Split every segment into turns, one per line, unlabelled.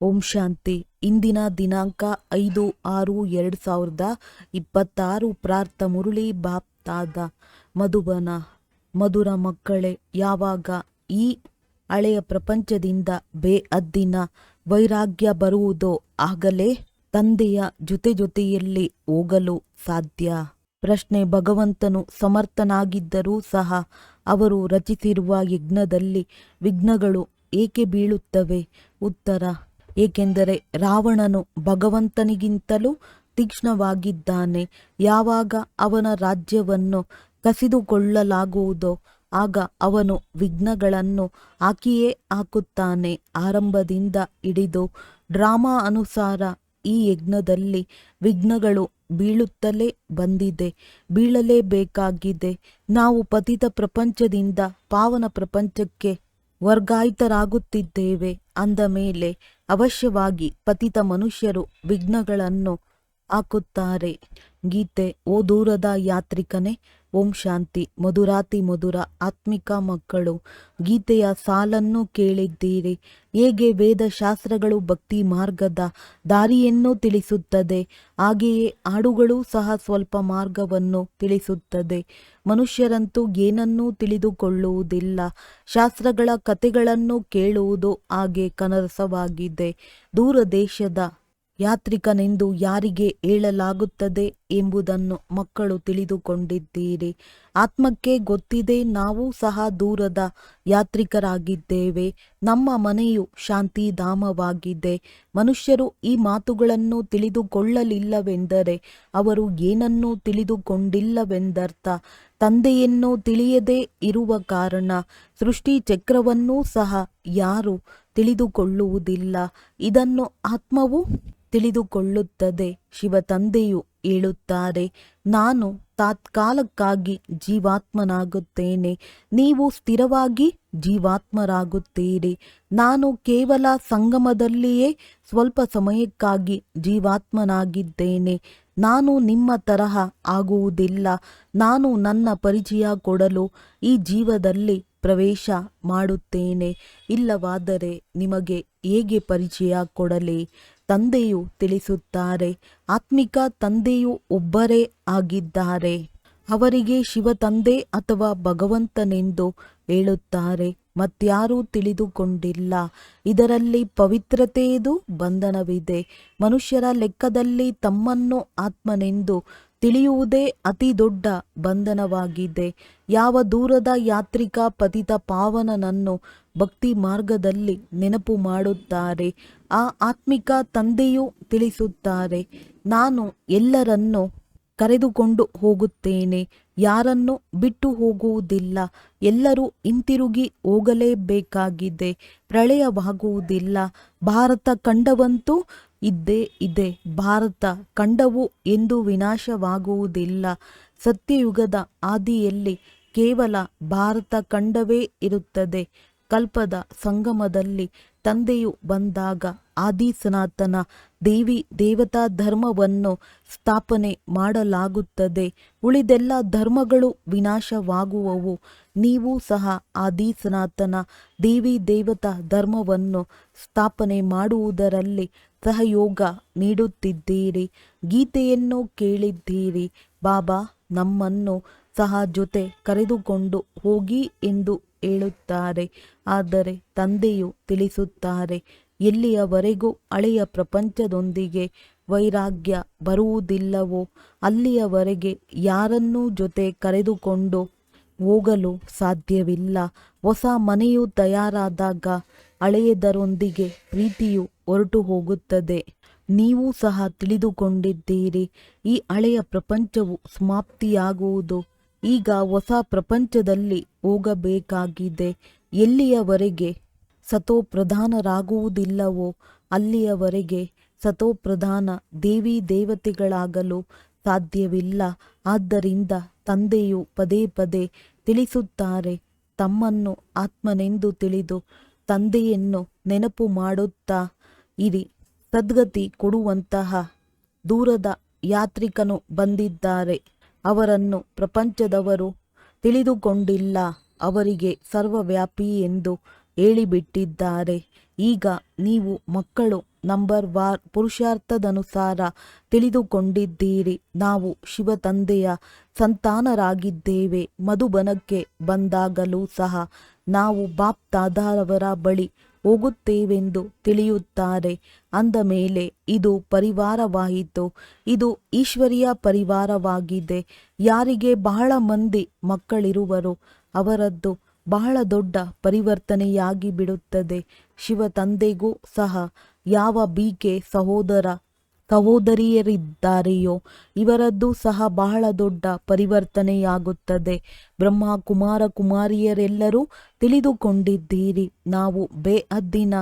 ಓಂ ಶಾಂತಿ. ಇಂದಿನ ದಿನಾಂಕ 5/6/2026. ಪ್ರಾರ್ಥ ಮುರಳಿ ಬಾಪ್ತಾದ ಮಧುಬನ. ಮಧುರ ಮಕ್ಕಳೇ, ಯಾವಾಗ ಈ ಹಳೆಯ ಪ್ರಪಂಚದಿಂದ ಬೇಅದ್ದಿನ ವೈರಾಗ್ಯ ಬರುವುದೋ ಆಗಲೇ ತಂದೆಯ ಜೊತೆಯಲ್ಲಿ ಹೋಗಲು ಸಾಧ್ಯ. ಪ್ರಶ್ನೆ: ಭಗವಂತನು ಸಮರ್ಥನಾಗಿದ್ದರೂ ಸಹ ಅವರು ರಚಿಸಿರುವ ಯಜ್ಞದಲ್ಲಿ ವಿಘ್ನಗಳು ಏಕೆ ಬೀಳುತ್ತವೆ? ಉತ್ತರ: ಏಕೆಂದರೆ ರಾವಣನು ಭಗವಂತನಿಗಿಂತಲೂ ತೀಕ್ಷ್ಣವಾಗಿದ್ದಾನೆ. ಯಾವಾಗ ಅವನ ರಾಜ್ಯವನ್ನು ಕಸಿದುಕೊಳ್ಳಲಾಗುವುದೋ ಆಗ ಅವನು ವಿಘ್ನಗಳನ್ನು ಹಾಕಿಯೇ ಹಾಕುತ್ತಾನೆ. ಆರಂಭದಿಂದ ಹಿಡಿದು ಡ್ರಾಮಾ ಅನುಸಾರ ಈ ಯಜ್ಞದಲ್ಲಿ ವಿಘ್ನಗಳು ಬೀಳುತ್ತಲೇ ಬಂದಿದೆ, ಬೀಳಲೇಬೇಕಾಗಿದೆ. ನಾವು ಪತಿತ ಪ್ರಪಂಚದಿಂದ ಪಾವನ ಪ್ರಪಂಚಕ್ಕೆ ವರ್ಗಾಯಿತರಾಗುತ್ತಿದ್ದೇವೆ ಅಂದ ಮೇಲೆ ಅವಶ್ಯವಾಗಿ ಪತಿತ ಮನುಷ್ಯರು ವಿಘ್ನಗಳನ್ನು ಹಾಕುತ್ತಾರೆ. ಗೀತೆ. ಓ ದೂರದ ಯಾತ್ರಿಕನೇ, ಓಂ ಶಾಂತಿ. ಮಧುರಾತಿ ಮಧುರ ಆತ್ಮಿಕ ಮಕ್ಕಳು, ಗೀತೆಯ ಸಾಲನ್ನು ಕೇಳಿದ್ದೀರಿ. ಹೇಗೆ ವೇದಶಾಸ್ತ್ರಗಳು ಭಕ್ತಿ ಮಾರ್ಗದ ದಾರಿಯನ್ನು ತಿಳಿಸುತ್ತದೆ, ಹಾಗೆಯೇ ಹಾಡುಗಳು ಸಹ ಸ್ವಲ್ಪ ಮಾರ್ಗವನ್ನು ತಿಳಿಸುತ್ತದೆ. ಮನುಷ್ಯರಂತೂ ಏನನ್ನೂ ತಿಳಿದುಕೊಳ್ಳುವುದಿಲ್ಲ. ಶಾಸ್ತ್ರಗಳ ಕಥೆಗಳನ್ನು ಕೇಳುವುದು ಹಾಗೆ ಕನಸವಾಗಿದೆ. ದೂರದೇಶದ ಯಾತ್ರಿಕನೆಂದು ಯಾರಿಗೆ ಹೇಳಲಾಗುತ್ತದೆ ಎಂಬುದನ್ನು ಮಕ್ಕಳು ತಿಳಿದುಕೊಂಡಿದ್ದೀರಿ. ಆತ್ಮಕ್ಕೆ ಗೊತ್ತಿದೆ, ನಾವು ಸಹ ದೂರದ ಯಾತ್ರಿಕರಾಗಿದ್ದೇವೆ. ನಮ್ಮ ಮನೆಯು ಶಾಂತಿಧಾಮವಾಗಿದೆ. ಮನುಷ್ಯರು ಈ ಮಾತುಗಳನ್ನು ತಿಳಿದುಕೊಳ್ಳಲಿಲ್ಲವೆಂದರೆ ಅವರು ಏನನ್ನೂ ತಿಳಿದುಕೊಂಡಿಲ್ಲವೆಂದರ್ಥ. ತಂದೆಯನ್ನು ತಿಳಿಯದೇ ಇರುವ ಕಾರಣ ಸೃಷ್ಟಿ ಚಕ್ರವನ್ನೂ ಸಹ ಯಾರೂ ತಿಳಿದುಕೊಳ್ಳುವುದಿಲ್ಲ. ಇದನ್ನು ಆತ್ಮವು ತಿಳಿದುಕೊಳ್ಳುತ್ತದೆ. ಶಿವ ತಂದೆಯು ಹೇಳುತ್ತಾರೆ, ನಾನು ತಾತ್ಕಾಲಕ್ಕಾಗಿ ಜೀವಾತ್ಮನಾಗುತ್ತೇನೆ, ನೀವು ಸ್ಥಿರವಾಗಿ ಜೀವಾತ್ಮರಾಗುತ್ತೀರಿ. ನಾನು ಕೇವಲ ಸಂಗಮದಲ್ಲಿಯೇ ಸ್ವಲ್ಪ ಸಮಯಕ್ಕಾಗಿ ಜೀವಾತ್ಮನಾಗಿದ್ದೇನೆ. ನಾನು ನಿಮ್ಮ ತರಹ ಆಗುವುದಿಲ್ಲ. ನಾನು ನನ್ನ ಪರಿಚಯ ಕೊಡಲು ಈ ಜೀವದಲ್ಲಿ ಪ್ರವೇಶ ಮಾಡುತ್ತೇನೆ. ಇಲ್ಲವಾದರೆ ನಿಮಗೆ ಹೇಗೆ ಪರಿಚಯ ಕೊಡಲಿ? ತಂದೆಯು ತಿಳಿಸುತ್ತಾರೆ, ಆತ್ಮಿಕ ತಂದೆಯು ಒಬ್ಬರೇ ಆಗಿದ್ದಾರೆ. ಅವರಿಗೆ ಶಿವ ತಂದೆ ಅಥವಾ ಭಗವಂತನೆಂದು ಹೇಳುತ್ತಾರೆ. ಮತ್ಯಾರೂ ತಿಳಿದುಕೊಂಡಿಲ್ಲ. ಇದರಲ್ಲಿ ಪವಿತ್ರತೆಯದು ಬಂಧನವಿದೆ. ಮನುಷ್ಯರ ಲೆಕ್ಕದಲ್ಲಿ ತಮ್ಮನ್ನು ಆತ್ಮನೆಂದು ತಿಳಿಯುವುದೇ ಅತಿ ದೊಡ್ಡ ಬಂಧನವಾಗಿದೆ. ಯಾವ ದೂರದ ಯಾತ್ರಿಕ ಪತಿತ ಪಾವನನನ್ನು ಭಕ್ತಿ ಮಾರ್ಗದಲ್ಲಿ ನೆನಪು ಮಾಡುತ್ತಾರೆ, ಆ ಆತ್ಮಿಕ ತಂದೆಯು ತಿಳಿಸುತ್ತಾರೆ, ನಾನು ಎಲ್ಲರನ್ನೂ ಕರೆದುಕೊಂಡು ಹೋಗುತ್ತೇನೆ, ಯಾರನ್ನು ಬಿಟ್ಟು ಹೋಗುವುದಿಲ್ಲ. ಎಲ್ಲರೂ ಹಿಂತಿರುಗಿ ಹೋಗಲೇಬೇಕಾಗಿದೆ. ಪ್ರಳಯವಾಗುವುದಿಲ್ಲ. ಭಾರತ ಖಂಡವಂತೂ ಇದ್ದೇ ಇದೆ. ಭಾರತ ಖಂಡವು ಎಂದು ವಿನಾಶವಾಗುವುದಿಲ್ಲ. ಸತ್ಯಯುಗದ ಆದಿಯಲ್ಲಿ ಕೇವಲ ಭಾರತ ಖಂಡವೇ ಇರುತ್ತದೆ. ಕಲ್ಪದ ಸಂಗಮದಲ್ಲಿ ತಂದೆಯು ಬಂದಾಗ ಆದಿ ಸನಾತನ ದೇವಿ ದೇವತಾ ಧರ್ಮವನ್ನು ಸ್ಥಾಪನೆ ಮಾಡಲಾಗುತ್ತದೆ. ಉಳಿದೆಲ್ಲ ಧರ್ಮಗಳು ವಿನಾಶವಾಗುವವು. ನೀವು ಸಹ ಆದಿ ಸನಾತನ ದೇವಿ ದೇವತಾ ಧರ್ಮವನ್ನು ಸ್ಥಾಪನೆ ಮಾಡುವುದರಲ್ಲಿ ಸಹಯೋಗ ನೀಡುತ್ತಿದ್ದೀರಿ. ಗೀತೆಯನ್ನು ಕೇಳಿದ್ದೀರಿ. ಬಾಬಾ ನಮ್ಮನ್ನು ಸಹ ಜೊತೆ ಕರೆದುಕೊಂಡು ಹೋಗಿ ಎಂದು ಹೇಳುತ್ತಾರೆ. ಆದರೆ ತಂದೆಯು ತಿಳಿಸುತ್ತಾರೆ, ಎಲ್ಲಿಯವರೆಗೂ ಹಳೆಯ ಪ್ರಪಂಚದೊಂದಿಗೆ ವೈರಾಗ್ಯ ಬರುವುದಿಲ್ಲವೋ ಅಲ್ಲಿಯವರೆಗೆ ಯಾರನ್ನೂ ಜೊತೆ ಕರೆದುಕೊಂಡು ಹೋಗಲು ಸಾಧ್ಯವಿಲ್ಲ. ಹೊಸ ಮನೆಯು ತಯಾರಾದಾಗ ಹಳೆಯದರೊಂದಿಗೆ ಪ್ರೀತಿಯು ಹೊರಟು ಹೋಗುತ್ತದೆ. ನೀವು ಸಹ ತಿಳಿದುಕೊಂಡಿದ್ದೀರಿ, ಈ ಹಳೆಯ ಪ್ರಪಂಚವು ಸಮಾಪ್ತಿಯಾಗುವುದು. ಈಗ ಹೊಸ ಪ್ರಪಂಚದಲ್ಲಿ ಹೋಗಬೇಕಾಗಿದೆ. ಎಲ್ಲಿಯವರೆಗೆ ಸತೋಪ್ರಧಾನರಾಗುವುದಿಲ್ಲವೋ ಅಲ್ಲಿಯವರೆಗೆ ಸತೋಪ್ರಧಾನ ದೇವಿ ದೇವತೆಗಳಾಗಲು ಸಾಧ್ಯವಿಲ್ಲ. ಆದ್ದರಿಂದ ತಂದೆಯು ಪದೇ ಪದೇ ತಿಳಿಸುತ್ತಾರೆ, ತಮ್ಮನ್ನು ಆತ್ಮನೆಂದು ತಿಳಿದು ತಂದೆಯನ್ನು ನೆನಪು ಮಾಡುತ್ತಾ ಇರಿ. ಸದ್ಗತಿ ಕೊಡುವಂತಹ ದೂರದ ಯಾತ್ರಿಕನು ಬಂದಿದ್ದಾರೆ. ಅವರನ್ನು ಪ್ರಪಂಚದವರು ತಿಳಿದುಕೊಂಡಿಲ್ಲ. ಅವರಿಗೆ ಸರ್ವವ್ಯಾಪಿ ಎಂದು ಹೇಳಿಬಿಟ್ಟಿದ್ದಾರೆ. ಈಗ ನೀವು ಮಕ್ಕಳು ನಂಬರ್ ವಾರ್ ಪುರುಷಾರ್ಥದನುಸಾರ ತಿಳಿದುಕೊಂಡಿದ್ದೀರಿ. ನಾವು ಶಿವ ತಂದೆಯ ಸಂತಾನರಾಗಿದ್ದೇವೆ. ಮಧುಬನಕ್ಕೆ ಬಂದಾಗಲೂ ಸಹ ನಾವು ಬಾಪ್ ದಾದಾರವರ ಬಳಿ ಹೋಗುತ್ತೇವೆಂದು ತಿಳಿಯುತ್ತಾರೆ. ಅಂದ ಮೇಲೆ ಇದು ಪರಿವಾರವಾಯಿತು. ಇದು ಈಶ್ವರೀಯ ಪರಿವಾರವಾಗಿದೆ. ಯಾರಿಗೆ ಬಹಳ ಮಂದಿ ಮಕ್ಕಳಿರುವರೋ ಅವರದ್ದು ಬಹಳ ದೊಡ್ಡ ಪರಿವರ್ತನೆಯಾಗಿ ಬಿಡುತ್ತದೆ. ಶಿವ ತಂದೆಗೂ ಸಹ ಯಾವ ಬೀಕೆ ಸಹೋದರಿಯರಿದ್ದಾರೆಯೋ ಇವರದ್ದು ಸಹ ಬಹಳ ದೊಡ್ಡ ಪರಿವರ್ತನೆಯಾಗುತ್ತದೆ. ಬ್ರಹ್ಮ ಕುಮಾರ ಕುಮಾರಿಯರೆಲ್ಲರೂ ತಿಳಿದುಕೊಂಡಿದ್ದೀರಿ. ನಾವು ಬೇಹದ್ದಿನ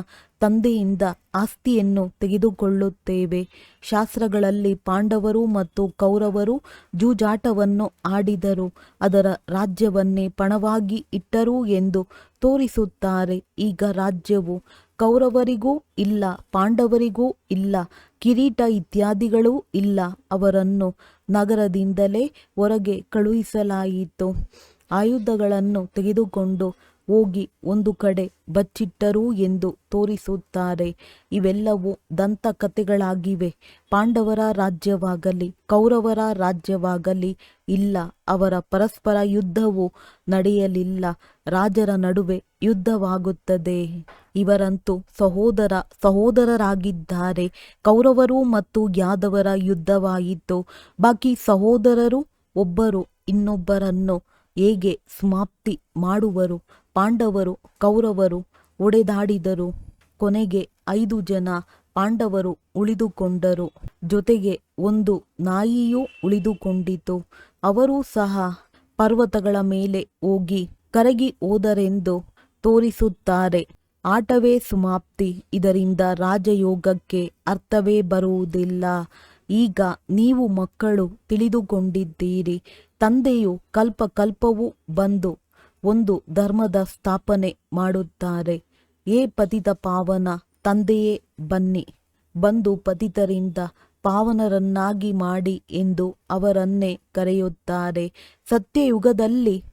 ತಂದೆಯಿಂದ ಆಸ್ತಿಯನ್ನು ತೆಗೆದುಕೊಳ್ಳುತ್ತೇವೆ. ಶಾಸ್ತ್ರಗಳಲ್ಲಿ ಪಾಂಡವರು ಮತ್ತು ಕೌರವರು ಜೂಜಾಟವನ್ನು ಆಡಿದರು, ಅದರ ರಾಜ್ಯವನ್ನೇ ಪಣವಾಗಿ ಇಟ್ಟರು ಎಂದು ತೋರಿಸುತ್ತಾರೆ. ಈಗ ರಾಜ್ಯವು ಕೌರವರಿಗೂ ಇಲ್ಲ, ಪಾಂಡವರಿಗೂ ಇಲ್ಲ, ಕಿರೀಟ ಇತ್ಯಾದಿಗಳೂ ಇಲ್ಲ. ಅವರನ್ನು ನಗರದಿಂದಲೇ ಹೊರಗೆ ಕಳುಹಿಸಲಾಯಿತು. ಆಯುಧಗಳನ್ನು ತೆಗೆದುಕೊಂಡು ಹೋಗಿ ಒಂದು ಕಡೆ ಬಚ್ಚಿಟ್ಟರು ಎಂದು ತೋರಿಸುತ್ತಾರೆ. ಇವೆಲ್ಲವೂ ದಂತಕಥೆಗಳಾಗಿವೆ. ಪಾಂಡವರ ರಾಜ್ಯವಾಗಲಿ ಕೌರವರ ರಾಜ್ಯವಾಗಲಿ ಇಲ್ಲ. ಅವರ ಪರಸ್ಪರ ಯುದ್ಧವು ನಡೆಯಲಿಲ್ಲ. ರಾಜರ ನಡುವೆ ಯುದ್ಧವಾಗುತ್ತದೆ. ಇವರಂತೂ ಸಹೋದರರಾಗಿದ್ದಾರೆ. ಕೌರವರು ಮತ್ತು ಯಾದವರ ಯುದ್ಧವಾಯಿತು. ಬಾಕಿ ಸಹೋದರರು ಒಬ್ಬರು ಇನ್ನೊಬ್ಬರನ್ನು ಹೇಗೆ ಸಮಾಪ್ತಿ ಮಾಡುವರು? ಪಾಂಡವರು ಕೌರವರು ಒಡೆದಾಡಿದರು. ಕೊನೆಗೆ 5 ಜನ ಪಾಂಡವರು ಉಳಿದುಕೊಂಡರು. ಜೊತೆಗೆ ಒಂದು ನಾಯಿಯೂ ಉಳಿದುಕೊಂಡಿತು. ಅವರೂ ಸಹ ಪರ್ವತಗಳ ಮೇಲೆ ಹೋಗಿ ಕರಗಿ ಹೋದರೆಂದು ತೋರಿಸುತ್ತಾರೆ. ಆಟವೇ ಸಮಾಪ್ತಿ. ಇದರಿಂದ ರಾಜಯೋಗಕ್ಕೆ ಅರ್ಥವೇ ಬರುವುದಿಲ್ಲ. ಈಗ ನೀವು ಮಕ್ಕಳು ತಿಳಿದುಕೊಂಡಿದ್ದೀರಿ. ತಂದೆಯು ಕಲ್ಪವೂ ಬಂದು ಒಂದು ಧರ್ಮದ ಸ್ಥಾಪನೆ ಮಾಡುತ್ತಾರೆ. ಏ ಪತಿತ ಪಾವನ ತಂದೆಯೇ, ಬನ್ನಿ, ಬಂದು ಪತಿತರಿಂದ ಪಾವನರನ್ನಾಗಿ ಮಾಡಿ ಎಂದು ಅವರನ್ನೇ ಕರೆಯುತ್ತಾರೆ. ಸತ್ಯಯುಗದಲ್ಲಿ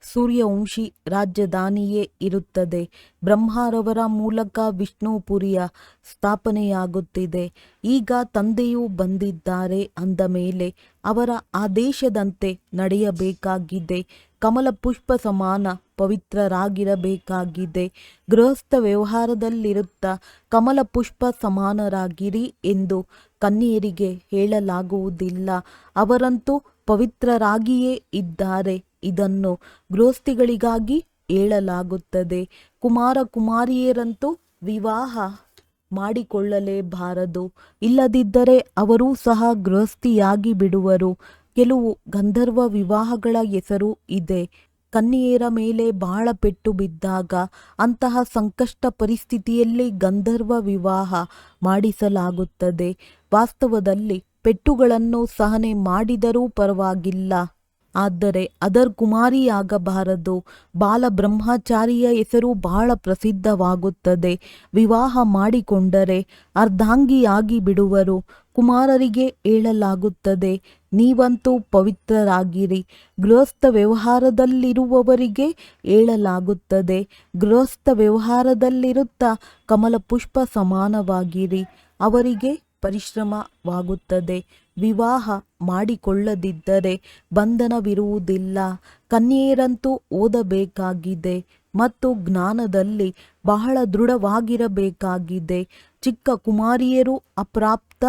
ಸೂರ್ಯವಂಶಿ ರಾಜಧಾನಿಯೇ ಇರುತ್ತದೆ. ಬ್ರಹ್ಮರವರ ಮೂಲಕ ವಿಷ್ಣುಪುರಿಯ ಸ್ಥಾಪನೆಯಾಗುತ್ತಿದೆ. ಈಗ ತಂದೆಯೂ ಬಂದಿದ್ದಾರೆ ಅಂದ ಮೇಲೆ ಅವರ ಆದೇಶದಂತೆ ನಡೆಯಬೇಕಾಗಿದೆ. ಕಮಲ ಪುಷ್ಪ ಸಮಾನ ಪವಿತ್ರರಾಗಿರಬೇಕಾಗಿದೆ. ಗೃಹಸ್ಥ ವ್ಯವಹಾರದಲ್ಲಿರುತ್ತಾ ಕಮಲ ಪುಷ್ಪ ಸಮಾನರಾಗಿರಿ ಎಂದು ಕನ್ಯೆಯರಿಗೆ ಹೇಳಲಾಗುವುದಿಲ್ಲ. ಅವರಂತೂ ಪವಿತ್ರರಾಗಿಯೇ ಇದ್ದಾರೆ. ಇದನ್ನು ಗೃಹಸ್ಥಿಗಳಿಗಾಗಿ ಹೇಳಲಾಗುತ್ತದೆ. ಕುಮಾರ ಕುಮಾರಿಯರಂತೂ ವಿವಾಹ ಮಾಡಿಕೊಳ್ಳಲೇಬಾರದು. ಇಲ್ಲದಿದ್ದರೆ ಅವರೂ ಸಹ ಗೃಹಸ್ಥಿಯಾಗಿ ಬಿಡುವರು. ಕೆಲವು ಗಂಧರ್ವ ವಿವಾಹಗಳ ಹೆಸರು ಇದೆ. ಕನ್ಯೆಯರ ಮೇಲೆ ಬಹಳ ಪೆಟ್ಟು ಬಿದ್ದಾಗ ಅಂತಹ ಸಂಕಷ್ಟ ಪರಿಸ್ಥಿತಿಯಲ್ಲಿ ಗಂಧರ್ವ ವಿವಾಹ ಮಾಡಿಸಲಾಗುತ್ತದೆ. ವಾಸ್ತವದಲ್ಲಿ ಪೆಟ್ಟುಗಳನ್ನು ಸಹನೆ ಮಾಡಿದರೂ ಪರವಾಗಿಲ್ಲ, ಆದರೆ ಅದರ್ ಕುಮಾರಿಯಾಗಬಾರದು. ಬಾಲ ಬ್ರಹ್ಮಚಾರಿಯ ಹೆಸರು ಬಹಳ ಪ್ರಸಿದ್ಧವಾಗುತ್ತದೆ. ವಿವಾಹ ಮಾಡಿಕೊಂಡರೆ ಅರ್ಧಾಂಗಿಯಾಗಿ ಬಿಡುವರು. ಕುಮಾರರಿಗೆ ಹೇಳಲಾಗುತ್ತದೆ, ನೀವಂತೂ ಪವಿತ್ರರಾಗಿರಿ. ಗೃಹಸ್ಥ ವ್ಯವಹಾರದಲ್ಲಿರುವವರಿಗೆ ಹೇಳಲಾಗುತ್ತದೆ, ಗೃಹಸ್ಥ ವ್ಯವಹಾರದಲ್ಲಿರುತ್ತಾ ಕಮಲ ಪುಷ್ಪ ಸಮಾನವಾಗಿರಿ. ಅವರಿಗೆ ಪರಿಶ್ರಮವಾಗುತ್ತದೆ. ವಿವಾಹ ಮಾಡಿಕೊಳ್ಳದಿದ್ದರೆ ಬಂಧನವಿರುವುದಿಲ್ಲ. ಕನ್ಯೆಯರಂತೂ ಓದಬೇಕಾಗಿದೆ ಮತ್ತು ಜ್ಞಾನದಲ್ಲಿ ಬಹಳ ದೃಢವಾಗಿರಬೇಕಾಗಿದೆ. ಚಿಕ್ಕ ಕುಮಾರಿಯರು ಅಪ್ರಾಪ್ತ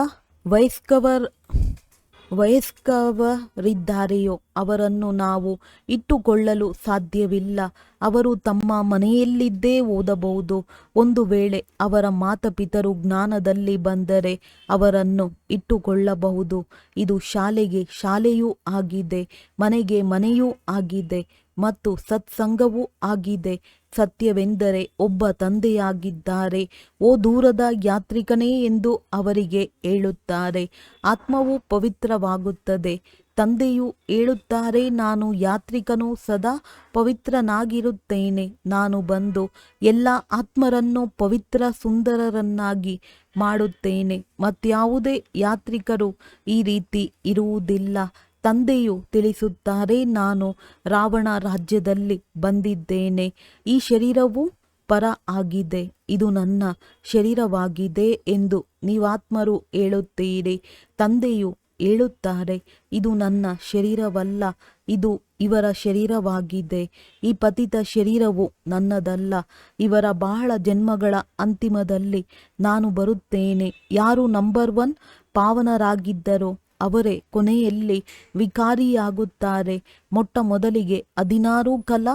ವಯಸ್ಕವರಿದ್ದಾರೆಯೋ ಅವರನ್ನು ನಾವು ಇಟ್ಟುಕೊಳ್ಳಲು ಸಾಧ್ಯವಿಲ್ಲ. ಅವರು ತಮ್ಮ ಮನೆಯಲ್ಲಿದ್ದೇ ಓದಬಹುದು. ಒಂದು ವೇಳೆ ಅವರ ಮಾತಾಪಿತರು ಜ್ಞಾನದಲ್ಲಿ ಬಂದರೆ ಅವರನ್ನು ಇಟ್ಟುಕೊಳ್ಳಬಹುದು. ಇದು ಶಾಲೆಗೆ ಶಾಲೆಯೂ ಆಗಿದೆ, ಮನೆಗೆ ಮನೆಯೂ ಆಗಿದೆ ಮತ್ತು ಸತ್ಸಂಗವೂ ಆಗಿದೆ. ಸತ್ಯವೆಂದರೆ ಒಬ್ಬ ತಂದೆಯಾಗಿದ್ದಾರೆ. ಓ ದೂರದ ಯಾತ್ರಿಕನೇ ಎಂದು ಅವರಿಗೆ ಹೇಳುತ್ತಾರೆ. ಆತ್ಮವು ಪವಿತ್ರವಾಗುತ್ತದೆ. ತಂದೆಯು ಹೇಳುತ್ತಾರೆ, ನಾನು ಯಾತ್ರಿಕನು, ಸದಾ ಪವಿತ್ರನಾಗಿರುತ್ತೇನೆ. ನಾನು ಬಂದು ಎಲ್ಲ ಆತ್ಮರನ್ನು ಪವಿತ್ರ ಸುಂದರರನ್ನಾಗಿ ಮಾಡುತ್ತೇನೆ. ಮತ್ಯಾವುದೇ ಯಾತ್ರಿಕರು ಈ ರೀತಿ ಇರುವುದಿಲ್ಲ. ತಂದೆಯು ತಿಳಿಸುತ್ತಾರೆ, ನಾನು ರಾವಣ ರಾಜ್ಯದಲ್ಲಿ ಬಂದಿದ್ದೇನೆ. ಈ ಶರೀರವು ಪರ ಆಗಿದೆ, ಇದು ನನ್ನ ಶರೀರವಾಗಿದೆ ಎಂದು ನೀವಾತ್ಮರು ಹೇಳುತ್ತೀರಿ. ತಂದೆಯು ಹೇಳುತ್ತಾರೆ, ಇದು ನನ್ನ ಶರೀರವಲ್ಲ, ಇದು ಇವರ ಶರೀರವಾಗಿದೆ. ಈ ಪತಿತ ಶರೀರವು ನನ್ನದಲ್ಲ. ಇವರ ಬಹಳ ಜನ್ಮಗಳ ಅಂತಿಮದಲ್ಲಿ ನಾನು ಬರುತ್ತೇನೆ. ಯಾರು ನಂಬರ್ 1 ಪಾವನರಾಗಿದ್ದರೋ ಅವರೇ ಕೊನೆಯಲ್ಲಿ ವಿಕಾರಿಯಾಗುತ್ತಾರೆ. ಮೊಟ್ಟ ಮೊದಲಿಗೆ 16 ಕಲಾ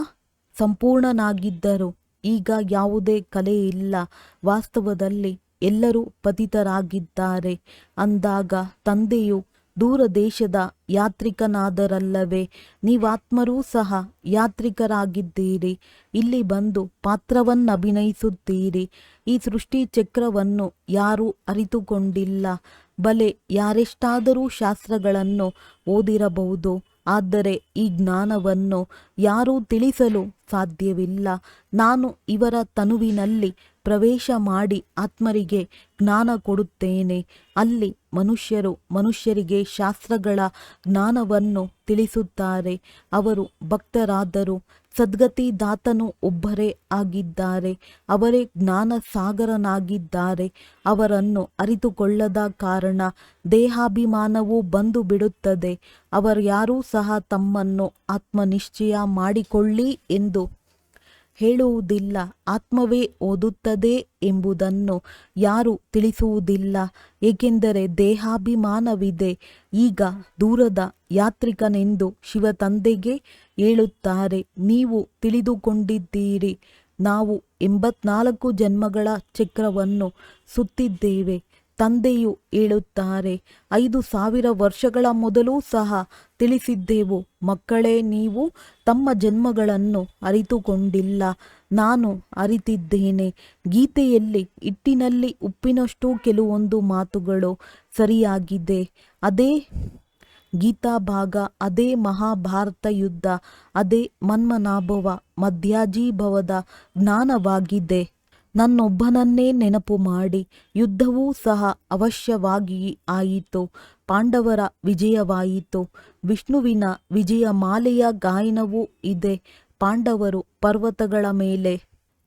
ಸಂಪೂರ್ಣನಾಗಿದ್ದರು. ಈಗ ಯಾವುದೇ ಕಲೆ ಇಲ್ಲ. ವಾಸ್ತವದಲ್ಲಿ ಎಲ್ಲರೂ ಪತಿತರಾಗಿದ್ದಾರೆ. ಅಂದಾಗ ತಂದೆಯು ದೂರ ದೇಶದ ಯಾತ್ರಿಕನಾದರಲ್ಲವೇ? ನೀವಾತ್ಮರೂ ಸಹ ಯಾತ್ರಿಕರಾಗಿದ್ದೀರಿ. ಇಲ್ಲಿ ಬಂದು ಪಾತ್ರವನ್ನಭಿನಯಿಸುತ್ತೀರಿ. ಈ ಸೃಷ್ಟಿ ಚಕ್ರವನ್ನು ಯಾರೂ ಅರಿತುಕೊಂಡಿಲ್ಲ. ಬಲೆ ಯಾರೆಷ್ಟಾದರೂ ಶಾಸ್ತ್ರಗಳನ್ನು ಓದಿರಬಹುದು, ಆದರೆ ಈ ಜ್ಞಾನವನ್ನು ಯಾರೂ ತಿಳಿಸಲು ಸಾಧ್ಯವಿಲ್ಲ. ನಾನು ಇವರ ತನುವಿನಲ್ಲಿ ಪ್ರವೇಶ ಮಾಡಿ ಆತ್ಮರಿಗೆ ಜ್ಞಾನ ಕೊಡುತ್ತೇನೆ. ಅಲ್ಲಿ ಮನುಷ್ಯರು ಮನುಷ್ಯರಿಗೆ ಶಾಸ್ತ್ರಗಳ ಜ್ಞಾನವನ್ನು ತಿಳಿಸುತ್ತಾರೆ. ಅವರು ಭಕ್ತರಾದರೂ ಸದ್ಗತಿದಾತನು ಒಬ್ಬರೇ ಆಗಿದ್ದಾರೆ. ಅವರೇ ಜ್ಞಾನ ಸಾಗರನಾಗಿದ್ದಾರೆ. ಅವರನ್ನು ಅರಿತುಕೊಳ್ಳದ ಕಾರಣ ದೇಹಾಭಿಮಾನವು ಬಂದು ಬಿಡುತ್ತದೆ. ಅವರ್ಯಾರೂ ಸಹ ತಮ್ಮನ್ನು ಆತ್ಮನಿಶ್ಚಯ ಮಾಡಿಕೊಳ್ಳಿ ಎಂದು ಹೇಳುವುದಿಲ್ಲ. ಆತ್ಮವೇ ಓದುತ್ತದೆ ಎಂಬುದನ್ನು ಯಾರೂ ತಿಳಿಸುವುದಿಲ್ಲ, ಏಕೆಂದರೆ ದೇಹಾಭಿಮಾನವಿದೆ. ಈಗ ದೂರದ ಯಾತ್ರಿಕನೆಂದು ಶಿವತಂದೆಗೆ ಹೇಳುತ್ತಾರೆ. ನೀವು ತಿಳಿದುಕೊಂಡಿದ್ದೀರಿ, ನಾವು 84 ಜನ್ಮಗಳ ಚಕ್ರವನ್ನು ಸುತ್ತಿದ್ದೇವೆ. ತಂದೆಯು ಹೇಳುತ್ತಾರೆ, 5000 ವರ್ಷಗಳ ಮೊದಲೂ ಸಹ ತಿಳಿಸಿದ್ದೆವು. ಮಕ್ಕಳೇ, ನೀವು ತಮ್ಮ ಜನ್ಮಗಳನ್ನು ಅರಿತುಕೊಂಡಿಲ್ಲ, ನಾನು ಅರಿತಿದ್ದೇನೆ. ಗೀತೆಯಲ್ಲಿ ಹಿಟ್ಟಿನಲ್ಲಿ ಉಪ್ಪಿನಷ್ಟು ಕೆಲವೊಂದು ಮಾತುಗಳು ಸರಿಯಾಗಿದೆ. ಅದೇ ಗೀತಾ ಭಾಗ, ಅದೇ ಮಹಾಭಾರತ ಯುದ್ಧ, ಅದೇ ಮನ್ಮನಾಭವ ಮಧ್ಯಾಜೀಭವದ ಜ್ಞಾನವಾಗಿದೆ. ನನ್ನೊಬ್ಬನನ್ನೇ ನೆನಪು ಮಾಡಿ. ಯುದ್ಧವೂ ಸಹ ಅವಶ್ಯವಾಗಿ ಆಯಿತು. ಪಾಂಡವರ ವಿಜಯವಾಯಿತು. ವಿಷ್ಣುವಿನ ವಿಜಯಮಾಲೆಯ ಗಾಯನವೂ ಇದೆ. ಪಾಂಡವರು ಪರ್ವತಗಳ ಮೇಲೆ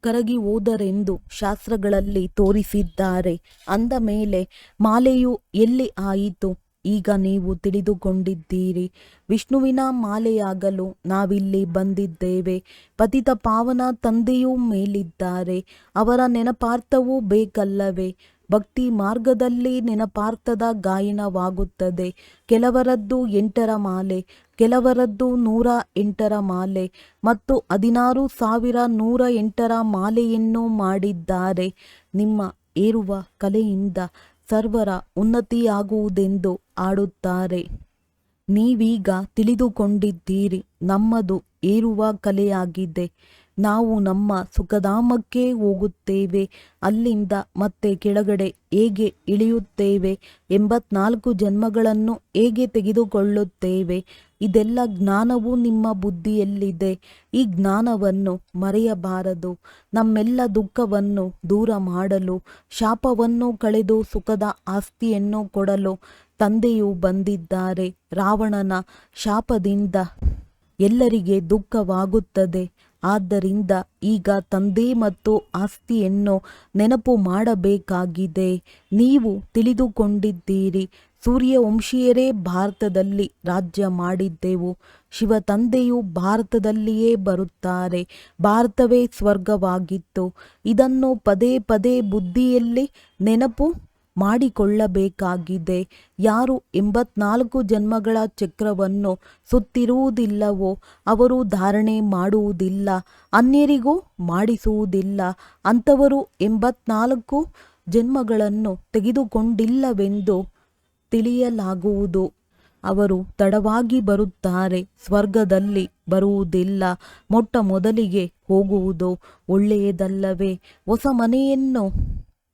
ಕರಗಿ ಹೋದರೆಂದು ಶಾಸ್ತ್ರಗಳಲ್ಲಿ ತೋರಿಸಿದ್ದಾರೆ. ಅಂದ ಮೇಲೆ ಮಾಲೆಯು ಎಲ್ಲಿ ಆಯಿತು? ಈಗ ನೀವು ತಿಳಿದುಕೊಂಡಿದ್ದೀರಿ. ವಿಷ್ಣುವಿನ ಮಾಲೆಯಾಗಲು ನಾವಿಲ್ಲಿ ಬಂದಿದ್ದೇವೆ. ಪತಿತ ಪಾವನ ತಂದೆಯೂ ಮೇಲಿದ್ದಾರೆ. ಅವರ ನೆನಪಾರ್ಥವೂ ಬೇಕಲ್ಲವೇ? ಭಕ್ತಿ ಮಾರ್ಗದಲ್ಲಿ ನೆನಪಾರ್ಥದ ಗಾಯನವಾಗುತ್ತದೆ. ಕೆಲವರದ್ದು 8ರ ಮಾಲೆ, ಕೆಲವರದ್ದು 108ರ ಮಾಲೆ ಮತ್ತು 16,108ರ ಮಾಲೆಯನ್ನು ಮಾಡಿದ್ದಾರೆ. ನಿಮ್ಮ ಏರುವ ಕಲೆಯಿಂದ ಸರ್ವರ ಉನ್ನತಿಯಾಗುವುದೆಂದು ಆಡುತ್ತಾರೆ. ನೀವೀಗ ತಿಳಿದುಕೊಂಡಿದ್ದೀರಿ, ನಮ್ಮದು ಏರುವ ಕಲೆಯಾಗಿದೆ. ನಾವು ನಮ್ಮ ಸುಖಧಾಮಕ್ಕೆ ಹೋಗುತ್ತೇವೆ. ಅಲ್ಲಿಂದ ಮತ್ತೆ ಕೆಳಗಡೆ ಹೇಗೆ ಇಳಿಯುತ್ತೇವೆ? 84 ಜನ್ಮಗಳನ್ನು ಹೇಗೆ ತೆಗೆದುಕೊಳ್ಳುತ್ತೇವೆ? ಇದೆಲ್ಲ ಜ್ಞಾನವು ನಿಮ್ಮ ಬುದ್ಧಿಯಲ್ಲಿದೆ. ಈ ಜ್ಞಾನವನ್ನು ಮರೆಯಬಾರದು. ನಮ್ಮೆಲ್ಲ ದುಃಖವನ್ನು ದೂರ ಮಾಡಲು, ಶಾಪವನ್ನು ಕಳೆದು ಸುಖದ ಆಸ್ತಿಯನ್ನು ಕೊಡಲು ತಂದೆಯು ಬಂದಿದ್ದಾರೆ. ರಾವಣನ ಶಾಪದಿಂದ ಎಲ್ಲರಿಗೆ ದುಃಖವಾಗುತ್ತದೆ. ಆದ್ದರಿಂದ ಈಗ ತಂದೆ ಮತ್ತು ಆಸ್ತಿಯನ್ನು ನೆನಪು ಮಾಡಬೇಕಾಗಿದೆ. ನೀವು ತಿಳಿದುಕೊಂಡಿದ್ದೀರಿ, ಸೂರ್ಯವಂಶೀಯರೇ ಭಾರತದಲ್ಲಿ ರಾಜ್ಯ ಮಾಡಿದ್ದೆವು. ಶಿವ ತಂದೆಯು ಭಾರತದಲ್ಲಿಯೇ ಬರುತ್ತಾರೆ. ಭಾರತವೇ ಸ್ವರ್ಗವಾಗಿತ್ತು. ಇದನ್ನು ಪದೇ ಪದೇ ಬುದ್ಧಿಯಲ್ಲಿ ನೆನಪು ಮಾಡಿಕೊಳ್ಳಬೇಕಾಗಿದೆ. ಯಾರು 84 ಜನ್ಮಗಳ ಚಕ್ರವನ್ನು ಸುತ್ತಿರುವುದಿಲ್ಲವೋ ಅವರು ಧಾರಣೆ ಮಾಡುವುದಿಲ್ಲ, ಅನ್ಯರಿಗೂ ಮಾಡಿಸುವುದಿಲ್ಲ. ಅಂಥವರು 84 ಜನ್ಮಗಳನ್ನು ತೆಗೆದುಕೊಂಡಿಲ್ಲವೆಂದು ತಿಳಿಯಲಾಗುವುದು. ಅವರು ತಡವಾಗಿ ಬರುತ್ತಾರೆ, ಸ್ವರ್ಗದಲ್ಲಿ ಬರುವುದಿಲ್ಲ. ಮೊಟ್ಟ ಮೊದಲಿಗೆ ಹೋಗುವುದು ಒಳ್ಳೆಯದಲ್ಲವೇ? ಹೊಸ ಮನೆಯನ್ನು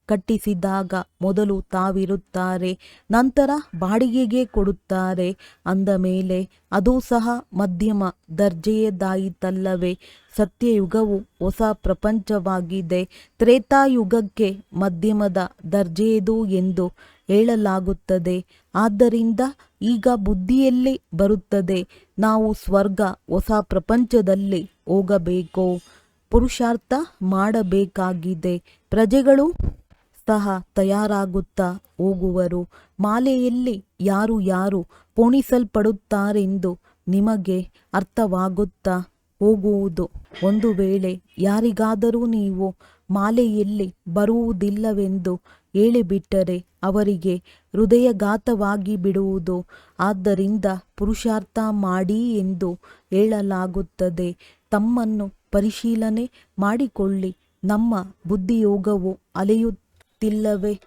ಕಟ್ಟಿಸಿದಾಗ ಮೊದಲು ತಾವಿರುತ್ತಾರೆ, ನಂತರ ಬಾಡಿಗೆಗೆ ಕೊಡುತ್ತಾರೆ. ಅಂದ ಮೇಲೆ ಅದು ಸಹ ಮಧ್ಯಮ ದರ್ಜೆಯದಾಯಿತಲ್ಲವೇ? ಸತ್ಯಯುಗವು ಹೊಸ ಪ್ರಪಂಚವಾಗಿದೆ. ತ್ರೇತಾಯುಗಕ್ಕೆ ಮಧ್ಯಮದ ದರ್ಜೆಯದು ಎಂದು ಹೇಳಲಾಗುತ್ತದೆ. ಆದ್ದರಿಂದ ಈಗ ಬುದ್ಧಿಯಲ್ಲಿ ಬರುತ್ತದೆ, ನಾವು ಸ್ವರ್ಗ ಹೊಸ ಪ್ರಪಂಚದಲ್ಲಿ ಹೋಗಬೇಕು. ಪುರುಷಾರ್ಥ ಮಾಡಬೇಕಾಗಿದೆ. ಪ್ರಜೆಗಳು ಸಹ ತಯಾರಾಗುತ್ತಾ ಹೋಗುವರು. ಮಾಲೆಯಲ್ಲಿ ಯಾರು ಯಾರು ಪೋಣಿಸಲ್ಪಡುತ್ತಾರೆಂದು ನಿಮಗೆ ಅರ್ಥವಾಗುತ್ತಾ ಹೋಗುವುದು. ಒಂದು ವೇಳೆ ಯಾರಿಗಾದರೂ ನೀವು ಮಾಲೆಯಲ್ಲಿ ಬರುವುದಿಲ್ಲವೆಂದು ಹೇಳಿಬಿಟ್ಟರೆ ಅವರಿಗೆ ಹೃದಯಘಾತವಾಗಿ ಬಿಡುವುದು. ಆದ್ದರಿಂದ ಪುರುಷಾರ್ಥ ಮಾಡಿ ಎಂದು ಹೇಳಲಾಗುತ್ತದೆ. ತಮ್ಮನ್ನು ಪರಿಶೀಲನೆ ಮಾಡಿಕೊಳ್ಳಿ. ನಮ್ಮ ಬುದ್ಧಿಯೋಗವು ಅಲೆಯುತ್ತಿಲ್ಲವೇ?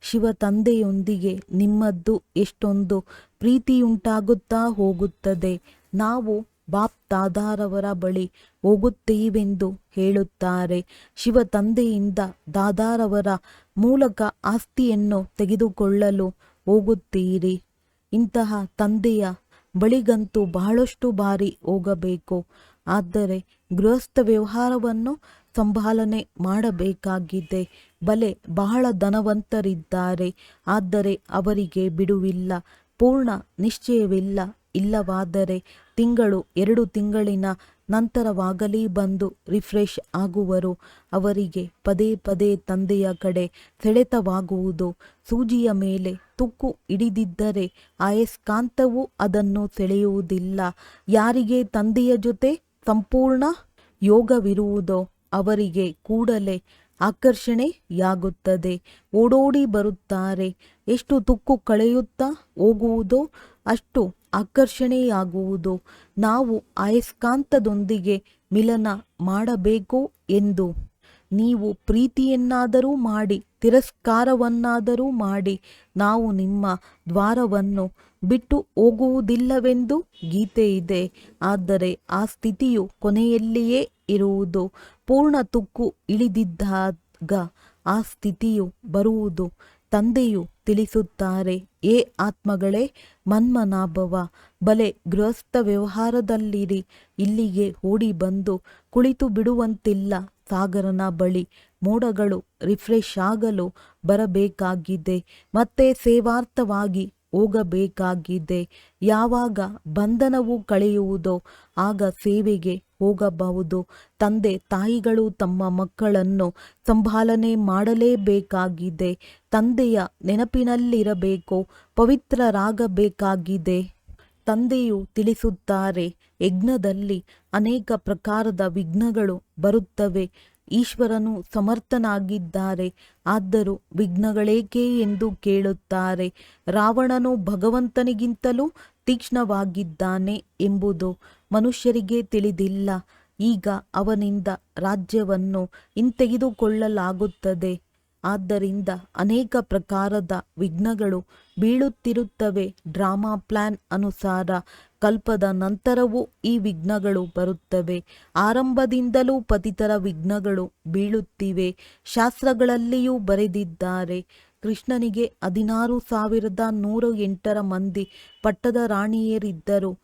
ಶಿವ ತಂದೆಯೊಂದಿಗೆ ನಿಮ್ಮದ್ದು ಎಷ್ಟೊಂದು ಪ್ರೀತಿಯುಂಟಾಗುತ್ತಾ ಹೋಗುತ್ತದೆ. ನಾವು ಬಾಪ್ ದಾದಾರವರ ಬಳಿ ಹೋಗುತ್ತೇವೆಂದು ಹೇಳುತ್ತಾರೆ. ಶಿವ ತಂದೆಯಿಂದ ದಾದಾರವರ ಮೂಲಕ ಆಸ್ತಿಯನ್ನು ತೆಗೆದುಕೊಳ್ಳಲು ಹೋಗುತ್ತೀರಿ. ಇಂತಹ ತಂದೆಯ ಬಳಿಗಂತೂ ಬಹಳಷ್ಟು ಬಾರಿ ಹೋಗಬೇಕು. ಆದರೆ ಗೃಹಸ್ಥ ವ್ಯವಹಾರವನ್ನು ಸಂಭಾಲನೆ ಮಾಡಬೇಕಾಗಿದೆ. ಬಲೆ ಬಹಳ ಧನವಂತರಿದ್ದಾರೆ, ಆದರೆ ಅವರಿಗೆ ಬಿಡುವಿಲ್ಲ, ಪೂರ್ಣ ನಿಶ್ಚಯವಿಲ್ಲ. ಇಲ್ಲವಾದರೆ ತಿಂಗಳು 2 ತಿಂಗಳಿನ ನಂತರವಾಗಲಿ ಬಂದು ರಿಫ್ರೆಶ್ ಆಗುವರು. ಅವರಿಗೆ ಪದೇ ಪದೇ ತಂದೆಯ ಕಡೆ ಸೆಳೆತವಾಗುವುದು. ಸೂಜಿಯ ಮೇಲೆ ತುಕ್ಕು ಹಿಡಿದಿದ್ದರೆ ಅಯಸ್ಕಾಂತವು ಅದನ್ನು ಸೆಳೆಯುವುದಿಲ್ಲ. ಯಾರಿಗೆ ತಂದೆಯ ಜೊತೆ ಸಂಪೂರ್ಣ ಯೋಗವಿರುವುದೋ ಅವರಿಗೆ ಕೂಡಲೇ ಆಕರ್ಷಣೆಯಾಗುತ್ತದೆ. ಓಡೋಡಿ ಬರುತ್ತಾರೆ. ಎಷ್ಟು ತುಕ್ಕು ಕಳೆಯುತ್ತಾ ಹೋಗುವುದೋ ಅಷ್ಟು ಆಕರ್ಷಣೆಯಾಗುವುದು. ನಾವು ಅಯಸ್ಕಾಂತದೊಂದಿಗೆ ಮಿಲನ ಮಾಡಬೇಕು ಎಂದು ನೀವು ಪ್ರೀತಿಯನ್ನಾದರೂ ಮಾಡಿ, ತಿರಸ್ಕಾರವನ್ನಾದರೂ ಮಾಡಿ, ನಾವು ನಿಮ್ಮ ದ್ವಾರವನ್ನು ಬಿಟ್ಟು ಹೋಗುವುದಿಲ್ಲವೆಂದು ಗೀತೆ ಇದೆ. ಆದರೆ ಆ ಸ್ಥಿತಿಯು ಕೊನೆಯಲ್ಲಿಯೇ ಇರುವುದು. ಪೂರ್ಣ ತುಕ್ಕು ಇಳಿದಿದ್ದಾಗ ಆ ಸ್ಥಿತಿಯು ಬರುವುದು. ತಂದೆಯು ತಿಳಿಸುತ್ತಾರೆ, ಏ ಆತ್ಮಗಳೇ, ಮನ್ಮನಾಭವ. ಬಲೆ ಗೃಹಸ್ಥ ವ್ಯವಹಾರದಲ್ಲಿರಿ. ಇಲ್ಲಿಗೆ ಓಡಿ ಬಂದು ಕುಳಿತು ಬಿಡುವಂತಿಲ್ಲ. ಸಾಗರನ ಬಳಿ ಮೋಡಗಳು ರಿಫ್ರೆಶ್ ಆಗಲು ಬರಬೇಕಾಗಿದೆ. ಮತ್ತೆ ಸೇವಾರ್ಥವಾಗಿ ಹೋಗಬೇಕಾಗಿದೆ. ಯಾವಾಗ ಬಂಧನವು ಕಳೆಯುವುದೋ ಆಗ ಸೇವೆಗೆ ಹೋಗಬಹುದು. ತಂದೆ ತಾಯಿಗಳು ತಮ್ಮ ಮಕ್ಕಳನ್ನು ಸಂಭಾಲನೆ ಮಾಡಲೇಬೇಕಾಗಿದೆ. ತಂದೆಯ ನೆನಪಿನಲ್ಲಿರಬೇಕು, ಪವಿತ್ರರಾಗಬೇಕಾಗಿದೆ. ತಂದೆಯು ತಿಳಿಸುತ್ತಾರೆ, ಯಜ್ಞದಲ್ಲಿ ಅನೇಕ ಪ್ರಕಾರದ ವಿಘ್ನಗಳು ಬರುತ್ತವೆ. ಈಶ್ವರನು ಸಮರ್ಥನಾಗಿದ್ದಾರೆ, ಆದರೂ ವಿಘ್ನಗಳೇಕೆ ಎಂದು ಕೇಳುತ್ತಾರೆ. ರಾವಣನು ಭಗವಂತನಿಗಿಂತಲೂ ತೀಕ್ಷ್ಣವಾಗಿದ್ದಾನೆ ಎಂಬುದು ಮನುಷ್ಯರಿಗೆ ತಿಳಿದಿಲ್ಲ. ಈಗ ಅವನಿಂದ ರಾಜ್ಯವನ್ನು ಹಿಂತೆಗೆದುಕೊಳ್ಳಲಾಗುತ್ತದೆ. ಆದ್ದರಿಂದ ಅನೇಕ ಪ್ರಕಾರದ ವಿಘ್ನಗಳು ಬೀಳುತ್ತಿರುತ್ತವೆ. ಡ್ರಾಮಾ ಪ್ಲಾನ್ ಅನುಸಾರ ಕಲ್ಪದ ನಂತರವೂ ಈ ವಿಘ್ನಗಳು ಬರುತ್ತವೆ. ಆರಂಭದಿಂದಲೂ ಪತಿತರ ವಿಘ್ನಗಳು ಬೀಳುತ್ತಿವೆ. ಶಾಸ್ತ್ರಗಳಲ್ಲಿಯೂ ಬರೆದಿದ್ದಾರೆ. ಕೃಷ್ಣನಿಗೆ 16,108 ಮಂದಿ ಪಟ್ಟದ ರಾಣಿಯರಿದ್ದರು.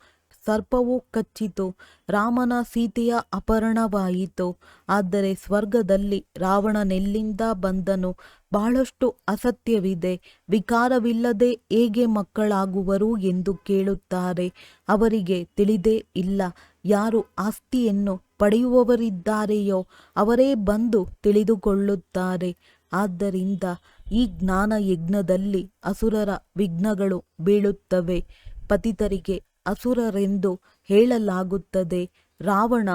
ಸರ್ಪವು ಕಚ್ಚಿತು. ರಾಮನ ಸೀತೆಯ ಅಪಹರಣವಾಯಿತು. ಆದರೆ ಸ್ವರ್ಗದಲ್ಲಿ ರಾವಣನೆಲ್ಲಿಂದ ಬಂದನು? ಬಹಳಷ್ಟು ಅಸತ್ಯವಿದೆ. ವಿಕಾರವಿಲ್ಲದೆ ಹೇಗೆ ಮಕ್ಕಳಾಗುವರು ಎಂದು ಕೇಳುತ್ತಾರೆ. ಅವರಿಗೆ ತಿಳಿದೇ ಇಲ್ಲ. ಯಾರು ಆಸ್ತಿಯನ್ನು ಪಡೆಯುವವರಿದ್ದಾರೆಯೋ ಅವರೇ ಬಂದು ತಿಳಿದುಕೊಳ್ಳುತ್ತಾರೆ. ಆದ್ದರಿಂದ ಈ ಜ್ಞಾನ ಯಜ್ಞದಲ್ಲಿ ಅಸುರರ ವಿಘ್ನಗಳು ಬೀಳುತ್ತವೆ. ಪತಿತರಿಗೆ ಅಸುರರೆಂದು ಹೇಳಲಾಗುತ್ತದೆ. ರಾವಣ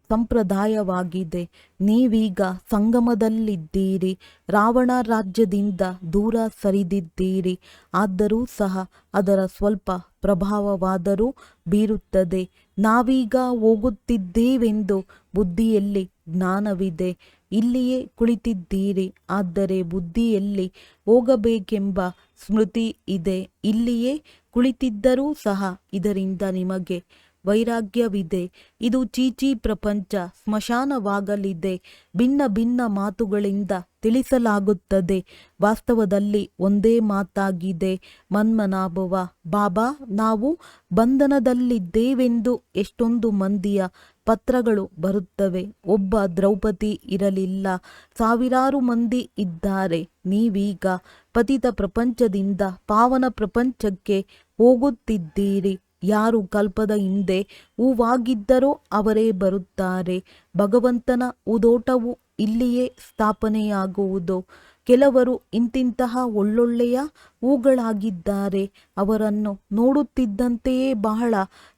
ಸಂಪ್ರದಾಯವಾಗಿದೆ. ನೀವೀಗ ಸಂಗಮದಲ್ಲಿದ್ದೀರಿ. ರಾವಣ ರಾಜ್ಯದಿಂದ ದೂರ ಸರಿದಿದ್ದೀರಿ. ಆದರೂ ಸಹ ಅದರ ಸ್ವಲ್ಪ ಪ್ರಭಾವವಾದರೂ ಬೀರುತ್ತದೆ. ನಾವೀಗ ಹೋಗುತ್ತಿದ್ದೇವೆಂದು ಬುದ್ಧಿಯಲ್ಲಿ ಜ್ಞಾನವಿದೆ. ಇಲ್ಲಿಯೇ ಕುಳಿತಿದ್ದೀರಿ, ಆದರೆ ಬುದ್ಧಿಯಲ್ಲಿ ಹೋಗಬೇಕೆಂಬ ಸ್ಮೃತಿ ಇದೆ. ಇಲ್ಲಿಯೇ ಕುಳಿತಿದ್ದರೂ ಸಹ ಇದರಿಂದ ನಿಮಗೆ ವೈರಾಗ್ಯವಿದೆ. ಇದು ಚೀಚಿ ಪ್ರಪಂಚ ಸ್ಮಶಾನವಾಗಲಿದೆ. ಭಿನ್ನ ಭಿನ್ನ ಮಾತುಗಳಿಂದ ತಿಳಿಸಲಾಗುತ್ತದೆ. ವಾಸ್ತವದಲ್ಲಿ ಒಂದೇ ಮಾತಾಗಿದೆ. ಮನ್ಮನಾಭವ. ಬಾಬಾ, ನಾವು ಬಂಧನದಲ್ಲಿದ್ದೇವೆಂದು ಎಷ್ಟೊಂದು ಮಂದಿಯ ಪತ್ರಗಳು ಬರುತ್ತವೆ. ಒಬ್ಬ ದ್ರೌಪದಿ ಇರಲಿಲ್ಲ, ಸಾವಿರಾರು ಮಂದಿ ಇದ್ದಾರೆ. ನೀವೀಗ ಪತಿತ ಪ್ರಪಂಚದಿಂದ ಪಾವನ ಪ್ರಪಂಚಕ್ಕೆ ಹೋಗುತ್ತಿದ್ದೀರಿ. ಯಾರು ಕಲ್ಪದ ಹಿಂದೆ ಹೂವಾಗಿದ್ದರೋ ಅವರೇ ಬರುತ್ತಾರೆ. ಭಗವಂತನ ಉದೋಟವು ಇಲ್ಲಿಯೇ ಸ್ಥಾಪನೆಯಾಗುವುದು. ಕೆಲವರು ಇಂತಿಂತಹ ಒಳ್ಳೊಳ್ಳೆಯ ಹೂಗಳಾಗಿದ್ದಾರೆ. ಅವರನ್ನು ನೋಡುತ್ತಿದ್ದಂತೆಯೇ ಬಹಳ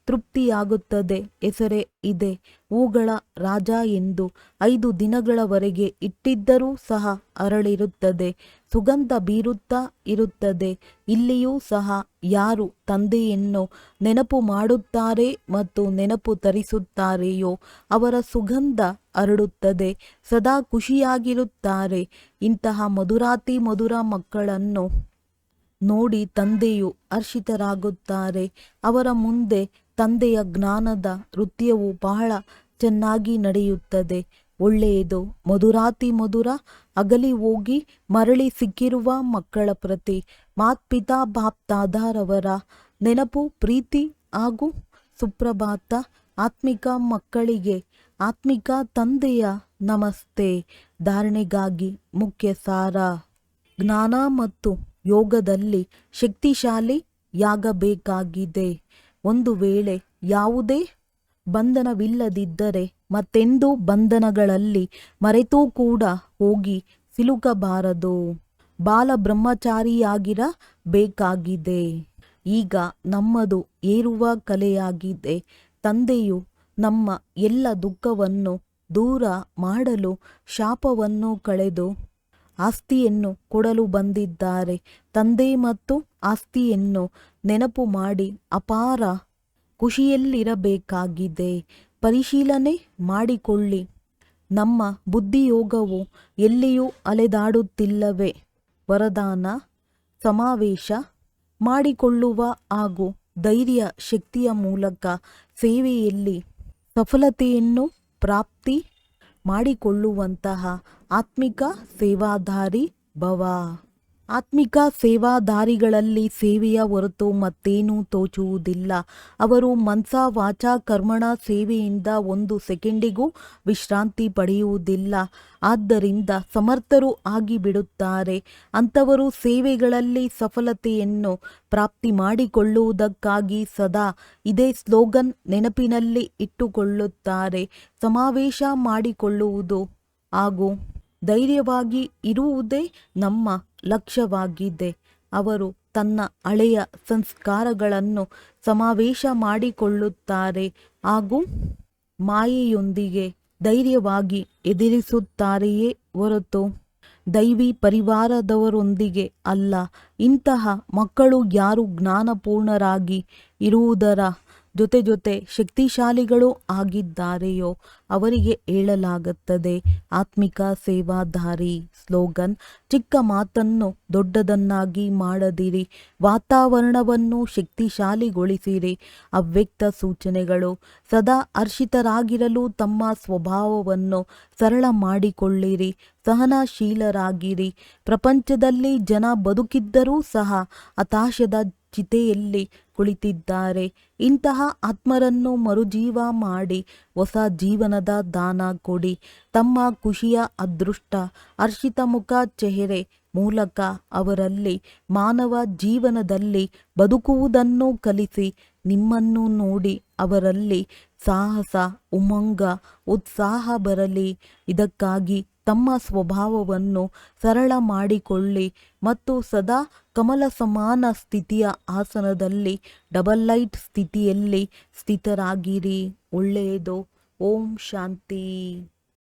ತೃಪ್ತಿಯಾಗುತ್ತದೆ. ಹೆಸರೇ ಇದೆ ಹೂಗಳ ರಾಜ ಎಂದು. 5 ದಿನಗಳವರೆಗೆ ಇಟ್ಟಿದ್ದರೂ ಸಹ ಅರಳಿರುತ್ತದೆ, ಸುಗಂಧ ಬೀರುತ್ತಾ ಇರುತ್ತದೆ. ಇಲ್ಲಿಯೂ ಸಹ ಯಾರು ತಂದೆಯನ್ನು ನೆನಪು ಮಾಡುತ್ತಾರೆ ಮತ್ತು ನೆನಪು ತರಿಸುತ್ತಾರೆಯೋ ಅವರ ಸುಗಂಧ ಹರಡುತ್ತದೆ, ಸದಾ ಖುಷಿಯಾಗಿರುತ್ತಾರೆ. ಇಂತಹ ಮಧುರಾತಿ ಮಧುರ ಮಕ್ಕಳನ್ನು ನೋಡಿ ತಂದೆಯು ಹರ್ಷಿತರಾಗುತ್ತಾರೆ. ಅವರ ಮುಂದೆ ತಂದೆಯ ಜ್ಞಾನದ ನೃತ್ಯವು ಬಹಳ ಚೆನ್ನಾಗಿ ನಡೆಯುತ್ತದೆ. ಒಳ್ಳೆಯದು. ಮಧುರಾತಿ ಮಧುರ ಅಗಲಿ ಹೋಗಿ ಮರಳಿ ಸಿಕ್ಕಿರುವ ಮಕ್ಕಳ ಪ್ರತಿ ಮಾತ್ಪಿತಾ ಬಾಪ್ ದಾದಾರವರ ನೆನಪು, ಪ್ರೀತಿ ಹಾಗೂ ಸುಪ್ರಭಾತ. ಆತ್ಮಿಕ ಮಕ್ಕಳಿಗೆ ಆತ್ಮಿಕ ತಂದೆಯ ನಮಸ್ತೆ. ಧಾರಣೆಗಾಗಿ ಮುಖ್ಯ ಸಾರ: ಜ್ಞಾನ ಮತ್ತು ಯೋಗದಲ್ಲಿ ಶಕ್ತಿಶಾಲಿಯಾಗಬೇಕಾಗಿದೆ. ಒಂದು ವೇಳೆ ಯಾವುದೇ ಬಂಧನವಿಲ್ಲದಿದ್ದರೆ ಮತ್ತೆಂದೂ ಬಂಧನಗಳಲ್ಲಿ ಮರೆತೂ ಕೂಡ ಹೋಗಿ ಸಿಲುಕಬಾರದು. ಬಾಲ ಬ್ರಹ್ಮಚಾರಿಯಾಗಿರಬೇಕಾಗಿದೆ. ಈಗ ನಮ್ಮದು ಏರುವ ಕಲೆಯಾಗಿದೆ. ತಂದೆಯು ನಮ್ಮ ಎಲ್ಲ ದುಃಖವನ್ನು ದೂರ ಮಾಡಲು ಶಾಪವನ್ನು ಕಳೆದು ಆಸ್ತಿಯನ್ನು ಕೊಡಲು ಬಂದಿದ್ದಾರೆ. ತಂದೆ ಮತ್ತು ಆಸ್ತಿಯನ್ನು ನೆನಪು ಮಾಡಿ ಅಪಾರ ಖುಷಿಯಲ್ಲಿರಬೇಕಾಗಿದೆ. ಪರಿಶೀಲನೆ ಮಾಡಿಕೊಳ್ಳಿ. ನಮ್ಮ ಬುದ್ಧಿಯೋಗವು ಎಲ್ಲಿಯೂ ಅಲೆದಾಡುತ್ತಿಲ್ಲವೇ? ವರದಾನ: ಸಮಾವೇಶ ಮಾಡಿಕೊಳ್ಳುವ ಹಾಗೂ ಧೈರ್ಯ ಶಕ್ತಿಯ ಮೂಲಕ ಸೇವೆಯಲ್ಲಿ ಸಫಲತೆಯನ್ನು ಪ್ರಾಪ್ತಿ ಮಾಡಿಕೊಳ್ಳುವಂತಹ ಆತ್ಮಿಕ ಸೇವಾದಾರಿ ಭವ. ಆತ್ಮಿಕ ಸೇವಾದಾರಿಗಳಲ್ಲಿ ಸೇವೆಯ ಹೊರತು ಮತ್ತೇನೂ ತೋಚುವುದಿಲ್ಲ. ಅವರು ಮನ್ಸಾ ವಾಚಾ ಕರ್ಮಣ ಸೇವೆಯಿಂದ 1 ಸೆಕೆಂಡಿಗೂ ವಿಶ್ರಾಂತಿ ಪಡೆಯುವುದಿಲ್ಲ. ಆದ್ದರಿಂದ ಸಮರ್ಥರು ಆಗಿಬಿಡುತ್ತಾರೆ. ಅಂಥವರು ಸೇವೆಗಳಲ್ಲಿ ಸಫಲತೆಯನ್ನು ಪ್ರಾಪ್ತಿ ಮಾಡಿಕೊಳ್ಳುವುದಕ್ಕಾಗಿ ಸದಾ ಇದೇ ಸ್ಲೋಗನ್ ನೆನಪಿನಲ್ಲಿ ಇಟ್ಟುಕೊಳ್ಳುತ್ತಾರೆ: ಸಮಾವೇಶ ಮಾಡಿಕೊಳ್ಳುವುದು ಹಾಗೂ ಧೈರ್ಯವಾಗಿ ಇರುವುದೇ ನಮ್ಮ ಲಕ್ಷ್ಯವಾಗಿದೆ. ಅವರು ತನ್ನ ಹಳೆಯ ಸಂಸ್ಕಾರಗಳನ್ನು ಸಮಾವೇಶ ಮಾಡಿಕೊಳ್ಳುತ್ತಾರೆ ಹಾಗೂ ಮಾಯೆಯೊಂದಿಗೆ ಧೈರ್ಯವಾಗಿ ಎದುರಿಸುತ್ತಾರೆಯೇ ಹೊರತು ದೈವಿ ಪರಿವಾರದವರೊಂದಿಗೆ ಅಲ್ಲ. ಇಂತಹ ಮಕ್ಕಳು ಯಾರು ಜ್ಞಾನಪೂರ್ಣರಾಗಿ ಇರುವುದರ ಜೊತೆ ಶಕ್ತಿಶಾಲಿಗಳು ಆಗಿದ್ದಾರೆಯೋ ಅವರಿಗೆ ಹೇಳಲಾಗುತ್ತದೆ ಆತ್ಮಿಕ ಸೇವಾದಾರಿ. ಸ್ಲೋಗನ್: ಚಿಕ್ಕ ಮಾತನ್ನು ದೊಡ್ಡದನ್ನಾಗಿ ಮಾಡದಿರಿ, ವಾತಾವರಣವನ್ನು ಶಕ್ತಿಶಾಲಿಗೊಳಿಸಿರಿ. ಅವ್ಯಕ್ತ ಸೂಚನೆಗಳು: ಸದಾ ಹರ್ಷಿತರಾಗಿರಲು ತಮ್ಮ ಸ್ವಭಾವವನ್ನು ಸರಳ ಮಾಡಿಕೊಳ್ಳಿರಿ, ಸಹನಶೀಲರಾಗಿರಿ. ಪ್ರಪಂಚದಲ್ಲಿ ಜನ ಬದುಕಿದ್ದರೂ ಸಹ ಹತಾಶದ ಚಿತೆಯಲ್ಲಿ ಕುಳಿತಿದ್ದಾರೆ. ಇಂತಹ ಆತ್ಮರನ್ನು ಮರುಜೀವ ಮಾಡಿ ಹೊಸ ಜೀವನದ ದಾನ ಕೊಡಿ. ತಮ್ಮ ಖುಷಿಯ ಅದೃಷ್ಟ ಹರ್ಷಿತ ಮುಖ ಚೆಹರೆ ಮೂಲಕ ಅವರಲ್ಲಿ ಮಾನವ ಜೀವನದಲ್ಲಿ ಬದುಕುವುದನ್ನು ಕಲಿಸಿ. ನಿಮ್ಮನ್ನು ನೋಡಿ ಅವರಲ್ಲಿ ಸಾಹಸ, ಉಮಂಗ, ಉತ್ಸಾಹ ಬರಲಿ. ಇದಕ್ಕಾಗಿ ತಮ್ಮ ಸ್ವಭಾವವನ್ನು ಸರಳ ಮಾಡಿಕೊಳ್ಳಿ ಮತ್ತು ಸದಾ ಕಮಲ ಸಮಾನ ಸ್ಥಿತಿಯ ಆಸನದಲ್ಲಿ ಡಬಲ್ ಲೈಟ್ ಸ್ಥಿತಿಯಲ್ಲಿ ಸ್ಥಿತರಾಗಿರಿ. ಒಳ್ಳೆಯದು. ಓಂ ಶಾಂತಿ.